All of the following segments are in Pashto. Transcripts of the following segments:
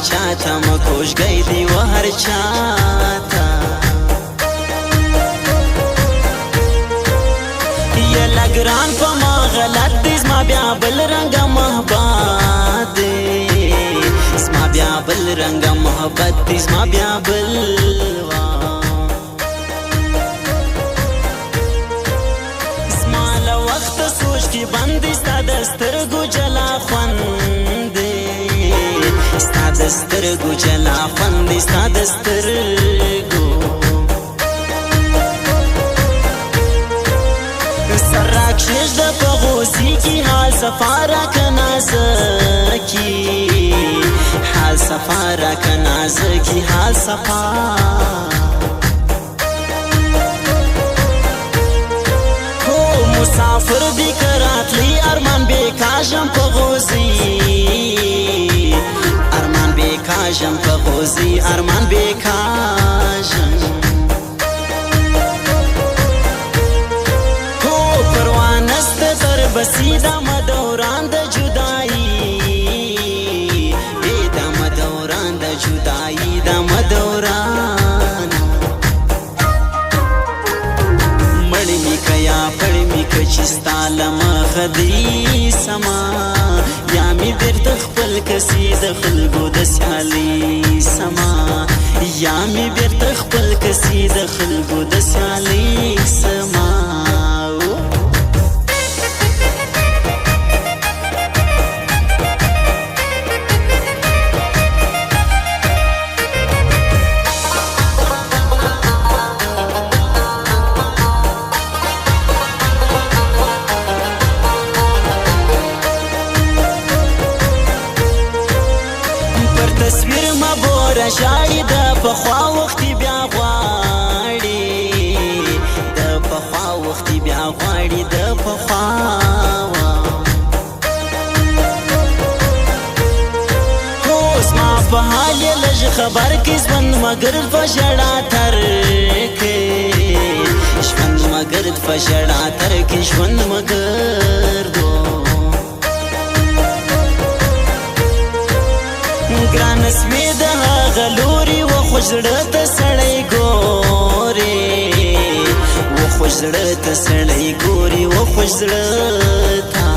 چاته مکوشګی دی و هر چاته یا لګران په ما غلط دی زما بیا بل رنګه محبت دی زما بیا بل رنګه محبت دی زما بیا بل زما له وخته سوچ کې بندي ستا د سترګو جلا خوند دی ستا د سترګو جلا خوند دی ستا د سترګو سر راکشش د پغوسی کی حال سفارا کنازکی حال سفارا کنازکی حال سفار هو مسافر بیکرات لی ارمان بیکاجم پغوزی ارمان بیکاجم پغوزی ارمان بیکاجم بسی دا مدوران دا جدائی دا مدوران دا جدائی دا مدوران مڑی می کیا پڑی می کچستا لمخ دی سما یا می در تخپل کسی د خلقو د سیالی سما یا می بیر تخپل کسی د خلقو د سیالی سما تصویر مبوره شاړي د پخوا وختي بیا غواړي د پخوا وختي بیا غواړي د پخوا اوس ما په حال لږ خبر کې ژوند مګر په ژړا تر کې ژوند مګر په ژړا تر کې ژوند مګر دو ګران سوي د هغه لوري و خو زړه ته سړی ګوري و خو زړه ته سړی ګوري و خو زړه ته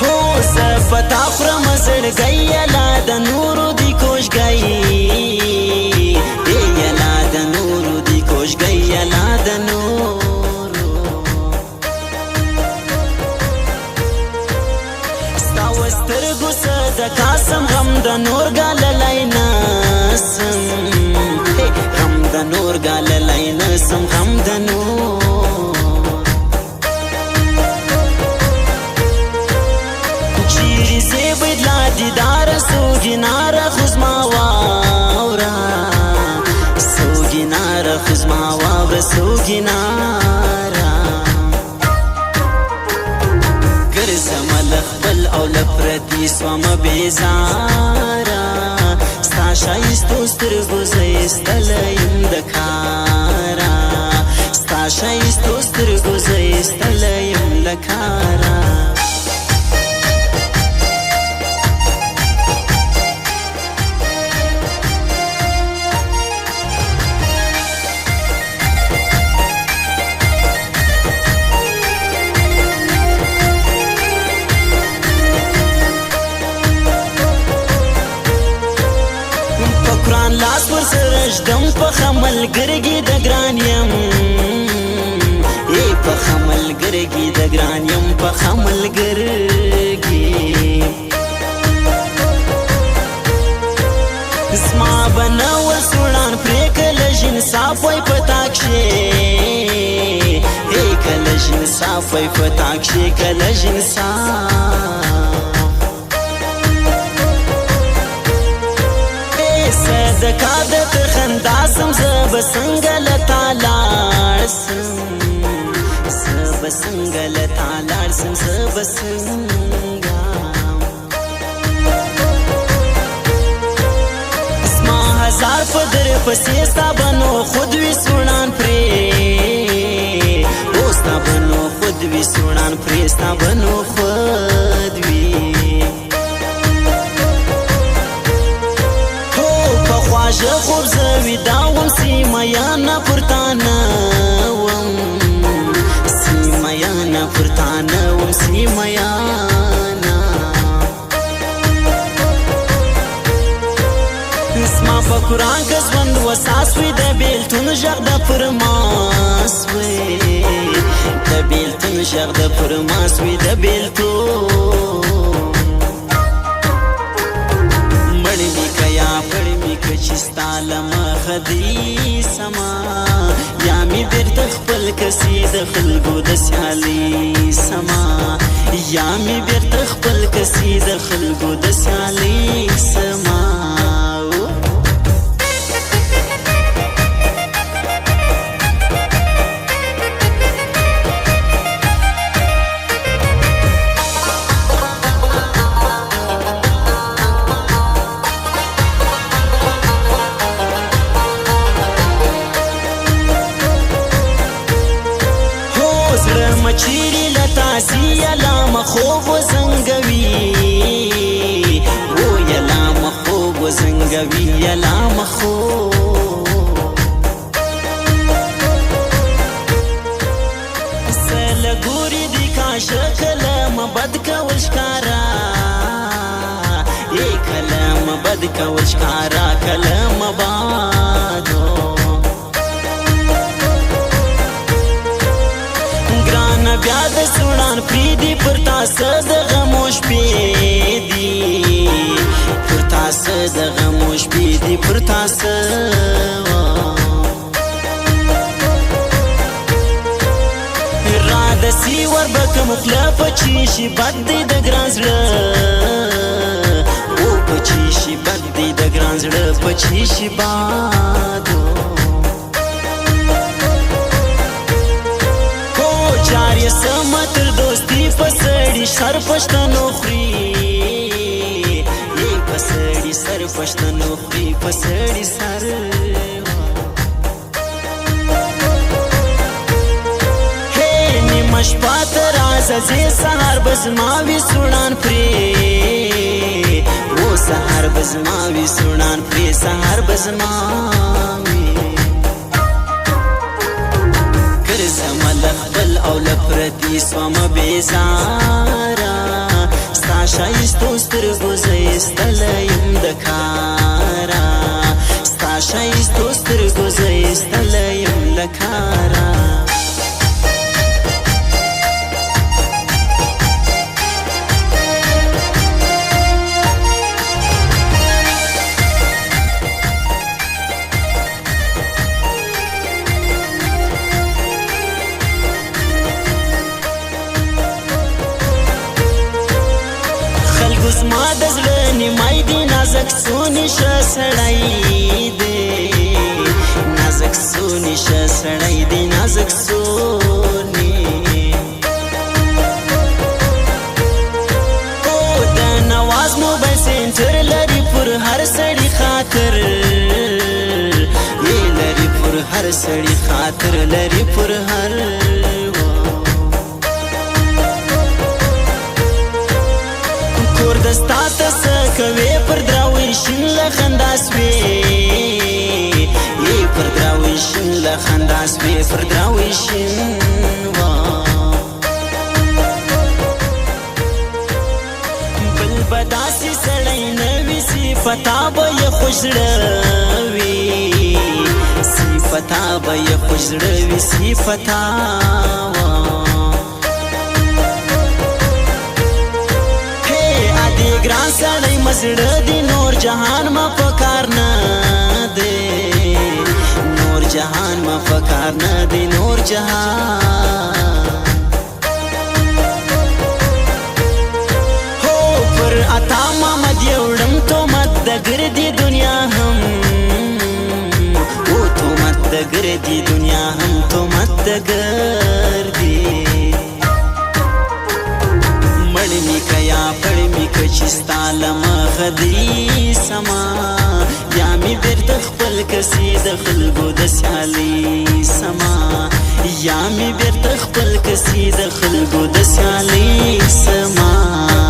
هو زه په تا خورم زړګی یلا د نورو دی کوشګی یلا د نورو دی کوشګی یلا د نورو سترګو صدقا سم غم د نور ګاللای نسم غم د نور ګاللای نسم غم د نور چیرې زه بدلا دیدار سوګینار خزما واورا سوګینار خزما واورا سوګینارا ګرځم لخبل او لپردی سوم بیزارا ستا شایستو سترګو زه ایستلی یم د کارا ستا شایستو سترګو زه ایستلی یم له کارا لاس پر سرشدم په خمل ګرګي د ګران یم په خمل ګرګي د ګران یم په خمل ګرګي زما بنول سوړان پرې کله ژین صاف وای په تاکشې کله ژین صاف وای په تاکشې کله ژین صاف صدقا د خندا سم ز بسنګل تعالی سم ز بسنګل تعالی سم ز بسنګا اسما هزار فدر پسې ستا بنو خود وی سونان پرې او ستا بنو خود وی سونان پرې ستا بنو خود وی په قرآن که ژوند وساس وي د بیلتون غږ د فرماس وي د بیلتون غږ د فرماس وي د بیلتون مړ می که یا پړ می که چې ستا له مخه دي سما یا می بیرته خپل کسي د خلکو د سیالي سما یا می بیرته خپل کسي د خلکو د سیالي سما مچيري لتاسي يلا مخوب وزنگوي او يلا مخوب وزنگوي يلا مخوب سلگوري دي كاشق لما بدك والشكارا اي كلام بدك والشكارا كلام بادو بیا د سوړان پریدي پر تاسو د غموش پیدي پر تاسو د غموش پیدي پر تاسو را د سی ور بکم خلاف چی شي بد دی د ګران زړه او پچی شي بد دی د ګران زړه پچی شي بادو چاري سمتر دوستي پسړي سر پښتنو خري پسړي سر پښتنو خري پسړي سر هي نیمش پات راز زي سهار بزماوي سوړان پري او سهار بزماوي سوړان پري سهار بزماوي خپل او لپردي سوم بیزارا ستا شایستو سترګو زه ایستلی یم د کارا ستا شایستو سترګو زه ایستلی یم له کارا زما د زړه نیمای دی نازک سونی شه سړی دی نازک سونی شه سړی دی نازک سونی او د نواز موبایل سنټر لري پر هر سړی خاطر یې لري پر هر سړی خاطر لري پر هر دستا تسه کوي پر دراوي شین له خنداس وي ای پر دراوي شین له خنداس وي پر دراوي شین وا بل بداسي سړی نوي صفتا به خوشړوي صفتا به خوشړوي صفتا ګران سړی مزړه دی نور جهان ما پکار نه دی نور جهان ما پکار نه دی نور جهان هو پر عطا محمد یوړم تو مت د ګردي دنیا هم او تو مت د ګردي دنیا هم تو مت د ګردي مړ می که یا پړ می که چې ستا له مخه دي سما یا می بیرته خپل کسي د خلکو د سیالي سما یا می بیرته خپل کسي د خلکو د سیالي سما